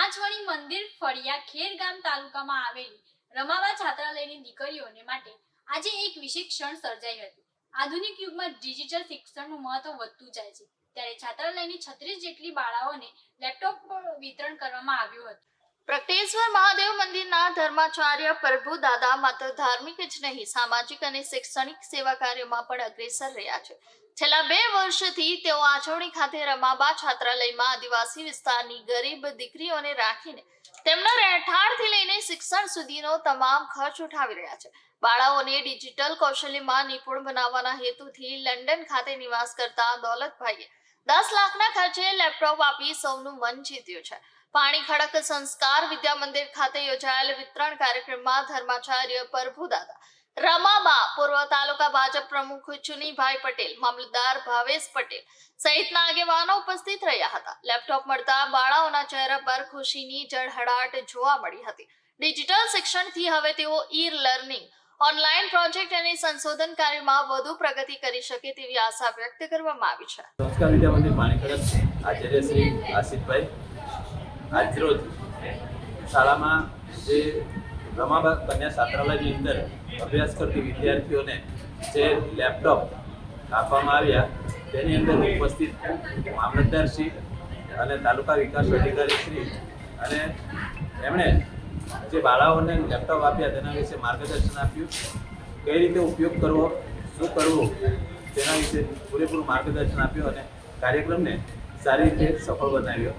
પાંચવણી મંદિર ફળિયા ખેર ગામ તાલુકામાં આવેલી રમાબા છાત્રાલયની દીકરીઓને માટે આજે એક વિશેષ ક્ષણ સર્જાઈ હતી। આધુનિક યુગમાં ડિજિટલ શિક્ષણનું મહત્વ વધતું જાય છે, ત્યારે છાત્રાલયની 36 જેટલી બાળાઓને લેપટોપ વિતરણ કરવામાં આવ્યું હતું। પ્રગટેશ્વર મહાદેવ મંદિરના ધર્માચાર્ય પ્રભુ દાદા માત્ર ધાર્મિક જ નહીં, સામાજિક અને શૈક્ષણિક સેવા કાર્યોમાં પણ અગ્રેસર રહ્યા છે। છેલ્લા 2 વર્ષથી તેઓ આચવણી ખાતે રમાબા છાત્રાલયમાં આદિવાસી વિસ્તારની ગરીબ દીકરીઓને રાખીને તેમના રહેઠાણથી લઈને શિક્ષણ સુધીનો તમામ ખર્ચ ઉઠાવી રહ્યા છે। બાળાઓને ડિજિટલ કૌશલ્યમાં નિપુણ બનાવવાના હેતુથી લંડન ખાતે નિવાસ કરતા દોલતભાઈએ 10 લાખના ખર્ચે લેપટોપ આપી સૌનું મન જીત્યું છે। પાણી ખડક સંસ્કાર વિદ્યા મંદિર ખાતે યોજાયેલ વિતરણ કાર્યક્રમમાં ધર્માચાર્ય પ્રભુદાદા, રમાબા પૂર્વ તાલુકા ભાજપ પ્રમુખ ચુનીભાઈ પટેલ, મામલતદાર ભાવેશ પટેલ સહિતના આગેવાનો ઉપસ્થિત રહ્યા હતા। લેપટોપ મળતા બાળાઓના ચહેરા પર ખુશીની ઝળહળાટ જોવા મળી હતી। ડિજિટલ શિક્ષણથી હવે તેઓ લર્નિંગ, ઓનલાઈન પ્રોજેક્ટ અને સંશોધન કાર્યમાં વધુ પ્રગતિ કરી શકે તેવી આશા વ્યક્ત કરવામાં આવી છે। સંસ્કાર વિદ્યા મંદિર પાણી ખડક આચાર્ય શ્રી આશિષભાઈ આજરોજ શાળામાં જે રમાબા કન્યા છાત્રાલયની અંદર અભ્યાસ કરતી વિદ્યાર્થીઓને જે લેપટોપ આપવામાં આવ્યા તેની અંદર ઉપસ્થિત મામલતદારશ્રી અને તાલુકા વિકાસ અધિકારીશ્રી અને એમણે જે બાળાઓને લેપટોપ આપ્યા તેના વિશે માર્ગદર્શન આપ્યું, કઈ રીતે ઉપયોગ કરવો, શું કરવું તેના વિશે પૂરેપૂરું માર્ગદર્શન આપ્યું અને કાર્યક્રમને સારી રીતે સફળ બનાવ્યો।